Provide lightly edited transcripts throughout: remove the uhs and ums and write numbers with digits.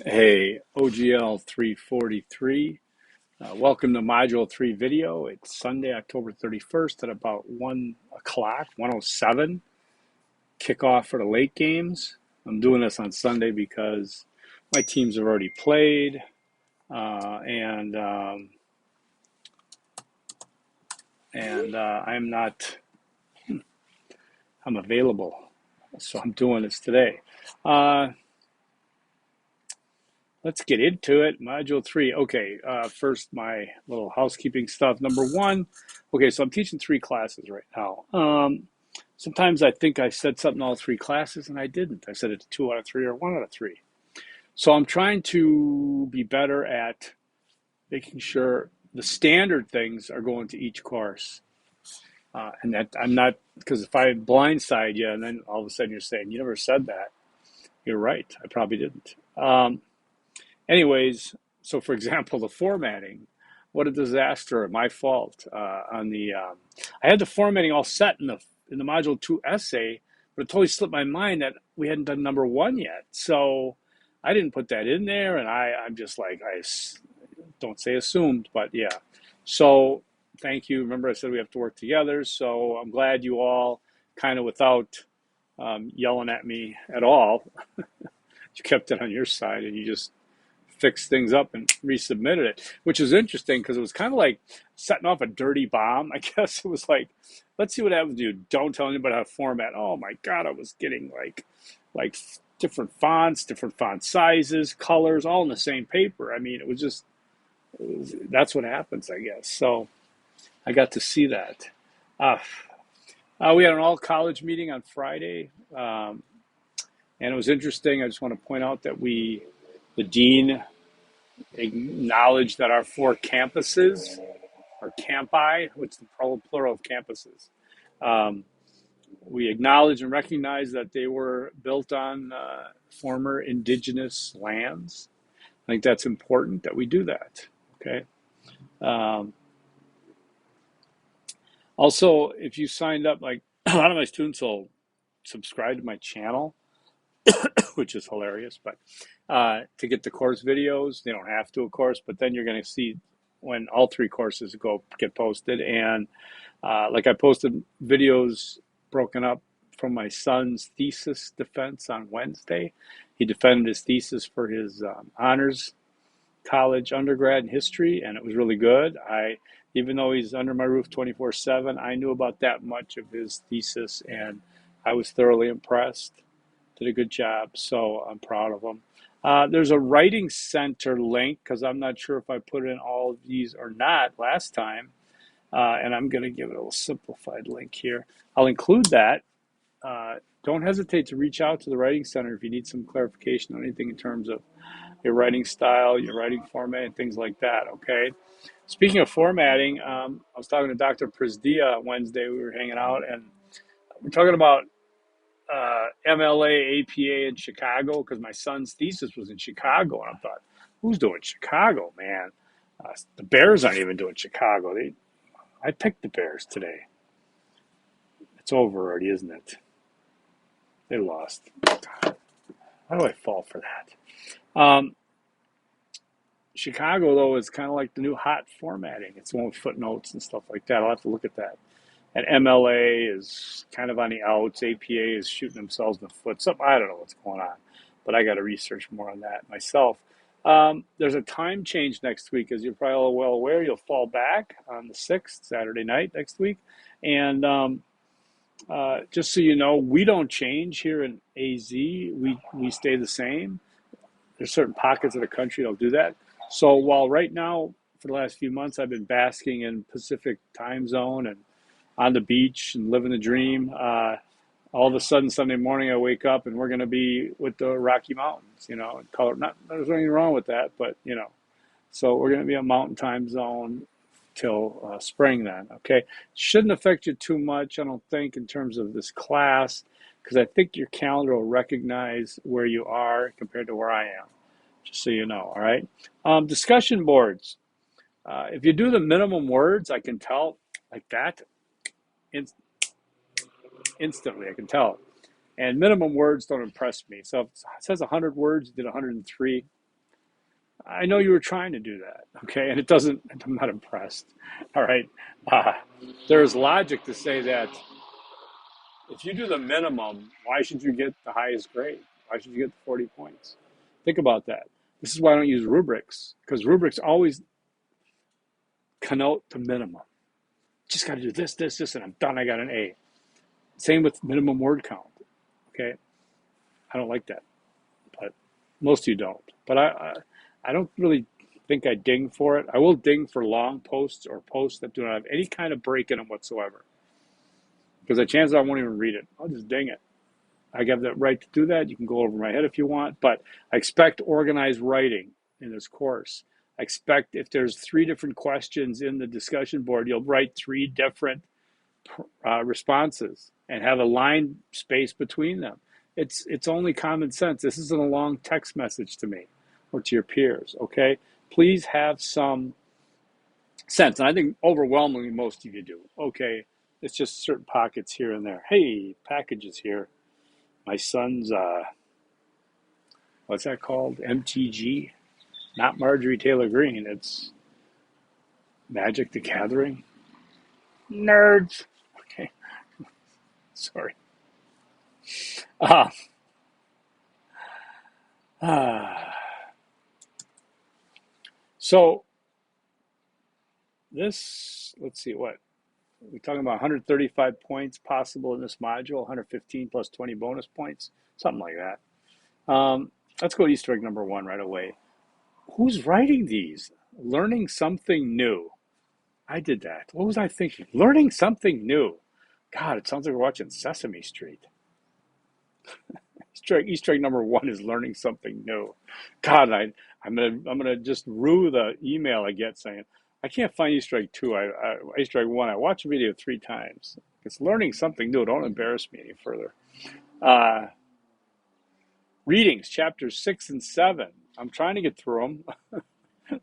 Hey, OGL 343. Welcome to Module 3 video. It's Sunday, October 31st at about 1 o'clock, 1:07. Kickoff for the late games. I'm doing this on Sunday because my teams have already played and I'm available. So I'm doing this today. Uh, Let's get into it. Module 3. Okay, first, my little housekeeping stuff. Number 1, okay, so I'm teaching 3 classes right now. Sometimes I think I said something all 3 classes, and I didn't. I said it's 2 out of 3 or 1 out of 3. So I'm trying to be better at making sure the standard things are going to each course. And that I'm not, because if I blindside you and then all of a sudden you're saying, you never said that, you're right. I probably didn't. Anyways, so for example, the formatting, what a disaster! My fault. I had the formatting all set in the module 2 essay, but it totally slipped my mind that we hadn't done number 1 yet. So I didn't put that in there, and I'm just like I don't say assumed, but yeah. So thank you. Remember, I said we have to work together. So I'm glad you all kind of without yelling at me at all, you kept it on your side and you just fixed things up and resubmitted it, which is interesting because it was kind of like setting off a dirty bomb. I guess it was like, let's see what happens to you. Don't tell anybody how to format. Oh my God, I was getting like different fonts, different font sizes, colors, all in the same paper. I mean, that's what happens, I guess. So I got to see that. Uh, we had an all college meeting on Friday, and it was interesting. I just want to point out that the dean acknowledge that our 4 campuses, or campi, which is the plural of campuses, um, we acknowledge and recognize that they were built on former indigenous lands. I think that's important that we do that. Okay. Um, Also, if you signed up, like a lot of my students will subscribe to my channel, which is hilarious, but to get the course videos, they don't have to, of course, but then you're going to see when all 3 courses get posted. And like I posted videos broken up from my son's thesis defense on Wednesday. He defended his thesis for his honors college undergrad in history, and it was really good. Even though he's under my roof 24/7, I knew about that much of his thesis, and I was thoroughly impressed. Did a good job, so I'm proud of him. There's a writing center link because I'm not sure if I put in all of these or not last time, and I'm going to give it a simplified link here. I'll include that. Don't hesitate to reach out to the writing center if you need some clarification on anything in terms of your writing style, your writing format, and things like that. Okay. Speaking of formatting, I was talking to Dr. Prisdia Wednesday. We were hanging out, and we're talking about MLA, APA in Chicago because my son's thesis was in Chicago, and I thought, who's doing Chicago, man? The Bears aren't even doing Chicago. I picked the Bears today. It's over already, isn't it? They lost. How do I fall for that? Chicago, though, is kind of like the new hot formatting. It's the one with footnotes and stuff like that. I'll have to look at that. And MLA is kind of on the outs. APA is shooting themselves in the foot. I don't know what's going on, but I got to research more on that myself. There's a time change next week, as you're probably all well aware. You'll fall back on the 6th, Saturday night next week. And just so you know, we don't change here in AZ. We stay the same. There's certain pockets of the country that'll do that. So while right now, for the last few months, I've been basking in Pacific time zone and on the beach and living the dream, all of a sudden Sunday morning I wake up and we're going to be with the Rocky Mountains, in color. Not there's nothing wrong with that, but so we're going to be a mountain time zone till spring then. Okay, shouldn't affect you too much, I don't think, in terms of this class, because I think your calendar will recognize where you are compared to where I am. Just so you know. All right. Discussion boards. If you do the minimum words, I can tell like that instantly. I can tell. And minimum words don't impress me. So if it says 100 words, you did 103. I know you were trying to do that, okay? And it doesn't, I'm not impressed. All right. Uh, there's logic to say that if you do the minimum, why should you get the highest grade? Why should you get the 40 points? Think about that. This is why I don't use rubrics, because rubrics always connote the minimum. Just got to do this, this, this, and I'm done. I got an A. Same with minimum word count, okay? I don't like that, but most of you don't. But I don't really think I ding for it. I will ding for long posts or posts that do not have any kind of break in them whatsoever, because the chances are I won't even read it. I'll just ding it. I have that right to do that. You can go over my head if you want, but I expect organized writing in this course. I expect if there's 3 different questions in the discussion board, you'll write 3 different responses and have a line space between them. It's only common sense. This isn't a long text message to me or to your peers, okay? Please have some sense. And I think overwhelmingly most of you do. Okay, it's just certain pockets here and there. Hey, packages here. My son's, what's that called? MTG? Not Marjorie Taylor Greene. It's Magic the Gathering. Nerds. Okay, sorry. Uh, uh, so this, let's see, what? We're talking about 135 points possible in this module, 115 plus 20 bonus points, something like that. Let's go to Easter egg number 1 right away. Who's writing these? Learning something new. I did that. What was I thinking? Learning something new. God, it sounds like we're watching Sesame Street. Easter egg number 1 is learning something new. God, I'm gonna just rue the email I get saying I can't find Easter egg 2. Easter egg 1. I watched the video 3 times. It's learning something new. Don't embarrass me any further. Uh, readings, chapters 6 and 7. I'm trying to get through them.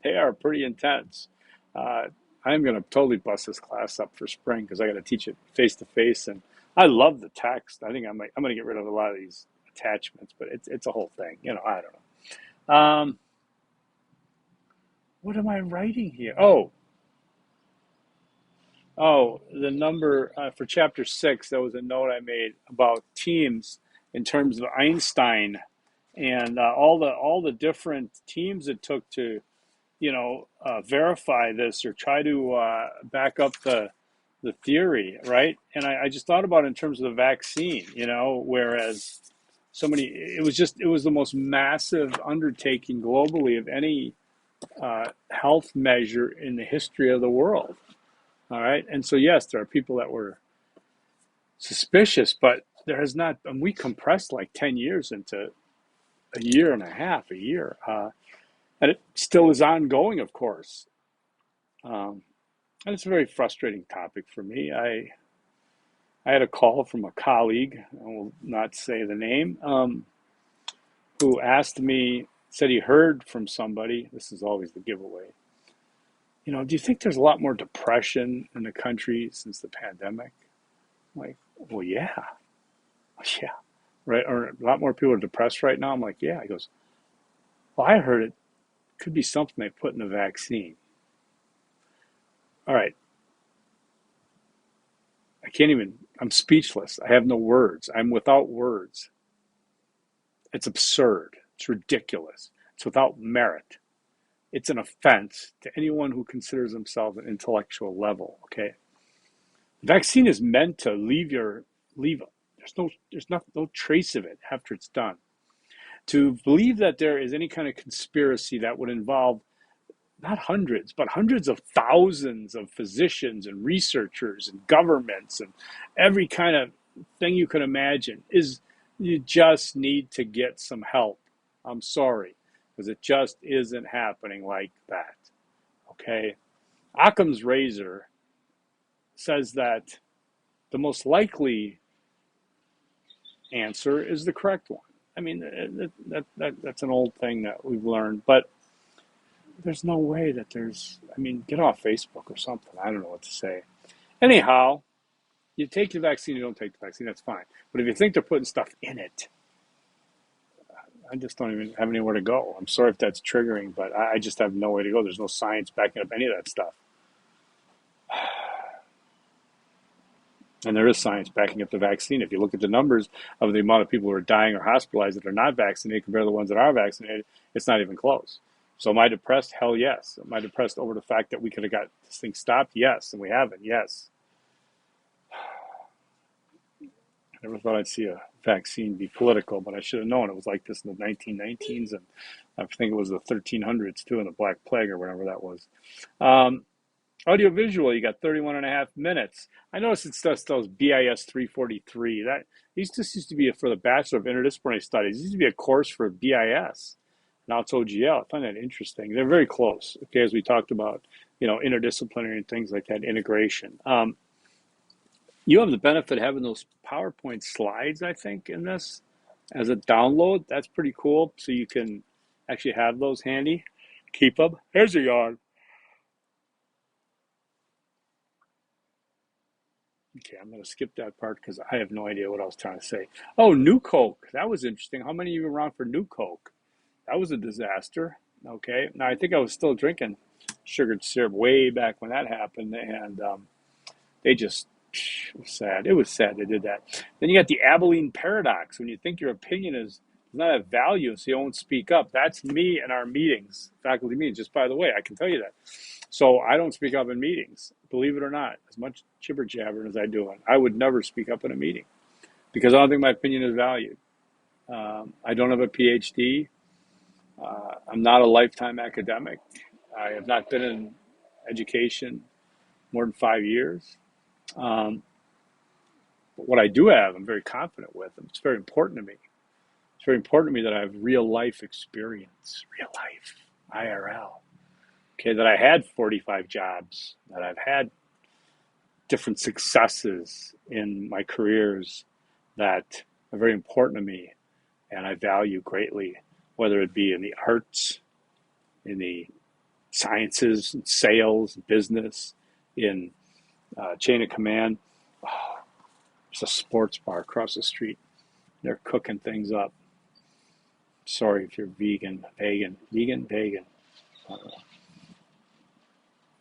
They are pretty intense. Uh, I'm going to totally bust this class up for spring because I got to teach it face to face, and I love the text. I think I'm going to get rid of a lot of these attachments, but it's a whole thing. I don't know. What am I writing here? The number for chapter 6. There was a note I made about teams in terms of Einstein and all the different teams it took to verify this or try to back up the theory, right? And I just thought about it in terms of the vaccine, whereas it was the most massive undertaking globally of any health measure in the history of the world. All right. And so, yes, there are people that were suspicious, but there has not, and we compressed like 10 years into a year and a half, a year. And it still is ongoing, of course. Um, and it's a very frustrating topic for me. I had a call from a colleague, I will not say the name, who asked me, said he heard from somebody, this is always the giveaway, do you think there's a lot more depression in the country since the pandemic? I'm like, well, yeah, yeah, right. Or a lot more people are depressed right now. I'm like, yeah. He goes, well, I heard it could be something they put in the vaccine. All right. I'm speechless. I have no words. I'm without words. It's absurd. It's ridiculous. It's without merit. It's an offense to anyone who considers themselves an intellectual level. Okay, the vaccine is meant to leave. There's no trace of it after it's done. To believe that there is any kind of conspiracy that would involve not hundreds, but hundreds of thousands of physicians and researchers and governments and every kind of thing you can imagine is you just need to get some help. I'm sorry, because it just isn't happening like that. Okay? Occam's razor says that the most likely answer is the correct one. I mean, that's an old thing that we've learned, but there's no way that get off Facebook or something. I don't know what to say. Anyhow, you take the vaccine, you don't take the vaccine, that's fine. But if you think they're putting stuff in it, I just don't even have anywhere to go. I'm sorry if that's triggering, but I just have no way to go. There's no science backing up any of that stuff. And there is science backing up the vaccine. If you look at the numbers of the amount of people who are dying or hospitalized that are not vaccinated compared to the ones that are vaccinated, it's not even close. So am I depressed? Hell yes. Am I depressed over the fact that we could have got this thing stopped? Yes. And we haven't. Yes. I never thought I'd see a vaccine be political, but I should have known it was like this in the 1919s, and I think it was the 1300s too, in the Black Plague or whatever that was. Um, Audiovisual, you got 31 and a half minutes. I noticed it just those BIS 343. That these just used to be for the Bachelor of Interdisciplinary Studies. It used to be a course for BIS. Now it's OGL. I find that interesting. They're very close. Okay, as we talked about, interdisciplinary and things like that, integration. You have the benefit of having those PowerPoint slides, I think, in this as a download. That's pretty cool. So you can actually have those handy. Keep them. Here's a yawn. Okay, I'm going to skip that part because I have no idea what I was trying to say. Oh, New Coke. That was interesting. How many of you were around for New Coke? That was a disaster. Okay. Now, I think I was still drinking sugared syrup way back when that happened. And they just, it was sad. It was sad they did that. Then you got the Abilene paradox. When you think your opinion does not have value, so you won't speak up. That's me in our meetings, faculty meetings. Just by the way, I can tell you that. So I don't speak up in meetings, believe it or not, as much jibber jabbering as I do. And I would never speak up in a meeting because I don't think my opinion is valued. I don't have a PhD. I'm not a lifetime academic. I have not been in education more than 5 years. Um, but what I do have, I'm very confident with. And it's very important to me. It's very important to me that I have real life experience, real life, IRL. Okay, that I had 45 jobs, that I've had different successes in my careers that are very important to me and I value greatly, whether it be in the arts, in the sciences, in sales, business, in chain of command. Oh, there's a sports bar across the street. They're cooking things up. Sorry if you're vegan. I don't know.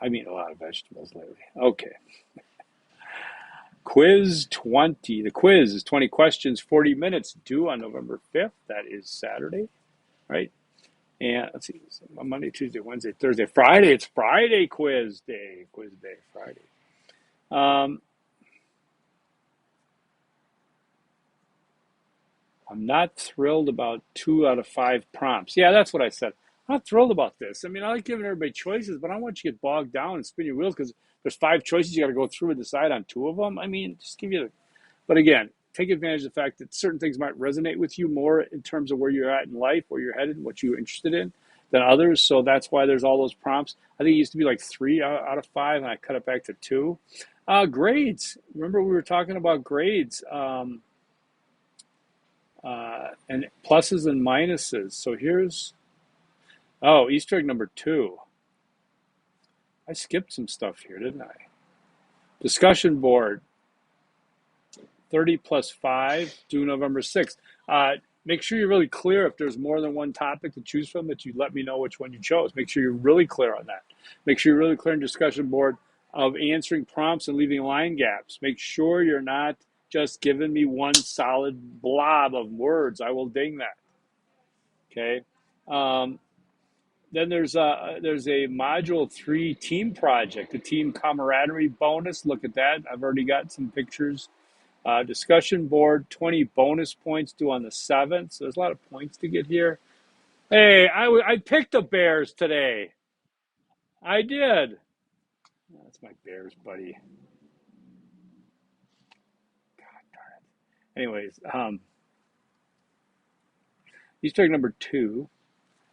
I'm eating a lot of vegetables lately. Okay. Quiz 20. The quiz is 20 questions, 40 minutes, due on November 5th. That is Saturday, right? And let's see, Monday, Tuesday, Wednesday, Thursday, Friday. It's Friday quiz day. Quiz day, Friday. Um, I'm not thrilled about 2 out of 5 prompts. Yeah, that's what I said. I'm not thrilled about this. I mean, I like giving everybody choices, but I don't want you to get bogged down and spin your wheels because there's 5 choices you got to go through and decide on 2 of them. I mean, just give you the. But again, take advantage of the fact that certain things might resonate with you more in terms of where you're at in life, where you're headed, what you're interested in than others. So that's why there's all those prompts. I think it used to be like 3 out of 5, and I cut it back to 2. Grades. Remember we were talking about grades. And pluses and minuses. So here's, Easter egg number 2. I skipped some stuff here, didn't I? Discussion board, 30 plus 5, due November 6th. Make sure you're really clear if there's more than one topic to choose from that you let me know which one you chose. Make sure you're really clear on that. Make sure you're really clear in discussion board of answering prompts and leaving line gaps. Make sure you're not just giving me one solid blob of words. I will ding that. Okay. Then there's a module 3 team project, a team camaraderie bonus. Look at that. I've already got some pictures. Discussion board, 20 bonus points due on the 7th. So there's a lot of points to get here. Hey, I picked the Bears today. I did. That's my Bears buddy. God darn it. Anyways, Easter egg number 2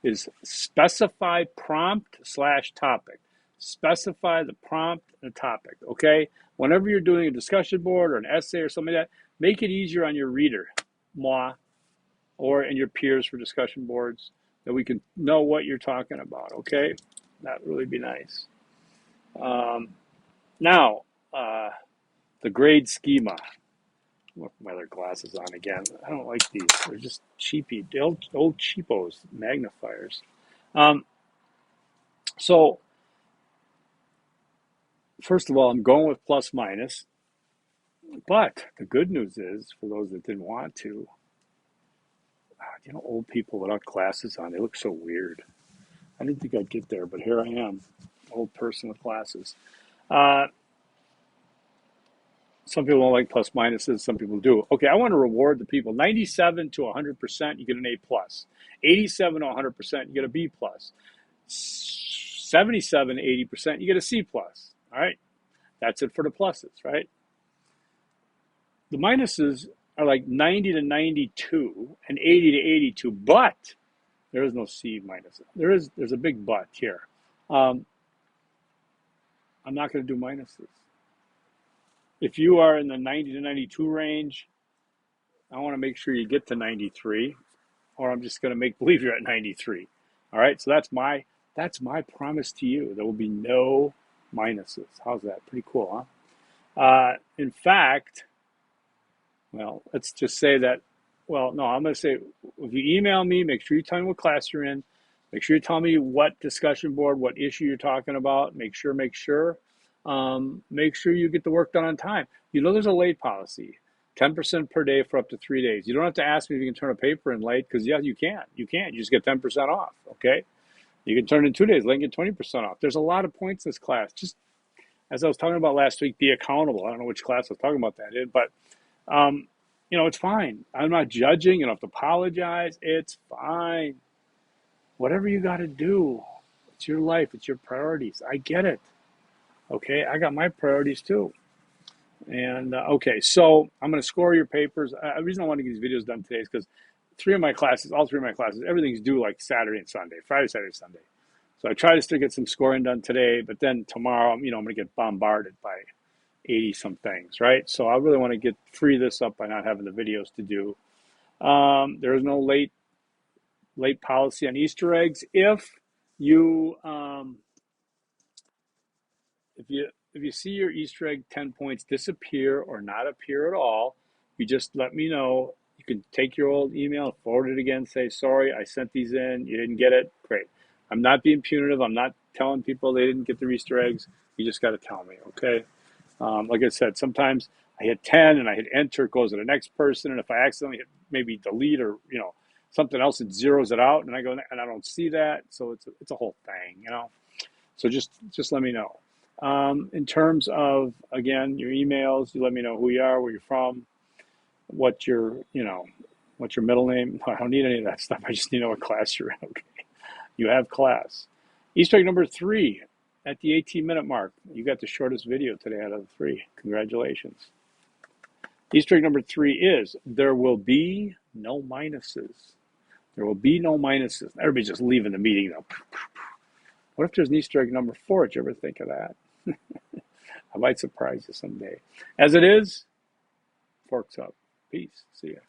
is specify prompt / topic. Specify the prompt and the topic, okay? Whenever you're doing a discussion board or an essay or something like that, make it easier on your reader, moi, or in your peers for discussion boards, that we can know what you're talking about, okay? That would really be nice. Now, the grade schema. put my other glasses on again. I don't like these. They're just cheapy, old cheapos, magnifiers. Um, so first of all, I'm going with plus minus. But the good news is, for those that didn't want to, old people without glasses on, they look so weird. I didn't think I'd get there, but here I am, old person with glasses. Uh, some people don't like plus minuses, some people do. Okay, I want to reward the people. 97 to 100%, you get an A plus. 87 to 100%, you get a B plus. 77 to 80%, you get a C plus. All right, that's it for the pluses, right? The minuses are like 90 to 92 and 80 to 82, but there is no C minus. There's a big but here. I'm not going to do minuses. If you are in the 90 to 92 range, I want to make sure you get to 93, or I'm just going to make believe you're at 93. All right, so that's my promise to you. There will be no minuses. How's that? Pretty cool, huh? In fact, well, let's just say that. Well, no, I'm going to say if you email me, make sure you tell me what class you're in. Make sure you tell me what discussion board, what issue you're talking about. Make sure you get the work done on time. There's a late policy, 10% per day for up to 3 days. You don't have to ask me if you can turn a paper in late because, yeah, you can. You can. You just get 10% off, okay? You can turn in 2 days, late and get 20% off. There's a lot of points in this class. Just as I was talking about last week, be accountable. I don't know which class I was talking about that in, but it's fine. I'm not judging. You don't have to apologize. It's fine. Whatever you got to do, it's your life. It's your priorities. I get it. Okay, I got my priorities too. And okay, so I'm going to score your papers. The reason I want to get these videos done today is because all three of my classes, everything's due like Saturday and Sunday, Friday, Saturday, Sunday. So I try to still get some scoring done today, but then tomorrow, I'm going to get bombarded by 80 some things, right? So I really want to free this up by not having the videos to do. There is no late policy on Easter eggs. If you if you see your Easter egg 10 points disappear or not appear at all, you just let me know. You can take your old email, forward it again, say, sorry, I sent these in, you didn't get it. Great. I'm not being punitive. I'm not telling people they didn't get their Easter eggs. You just got to tell me, okay? Like I said, sometimes I hit 10 and I hit enter, it goes to the next person. And if I accidentally hit maybe delete or, something else, it zeroes it out and I go and I don't see that. So it's a whole thing, So just let me know. In terms of, again, your emails, you let me know who you are, where you're from, what's your middle name. I don't need any of that stuff. I just need to know what class you're in. Okay. You have class. Easter egg number 3 at the 18-minute mark. You got the shortest video today out of the 3. Congratulations. Easter egg number 3 is there will be no minuses. There will be no minuses. Everybody's just leaving the meeting though. What if there's an Easter egg number 4? Did you ever think of that? I might surprise you someday. As it is, forks up. Peace. See ya.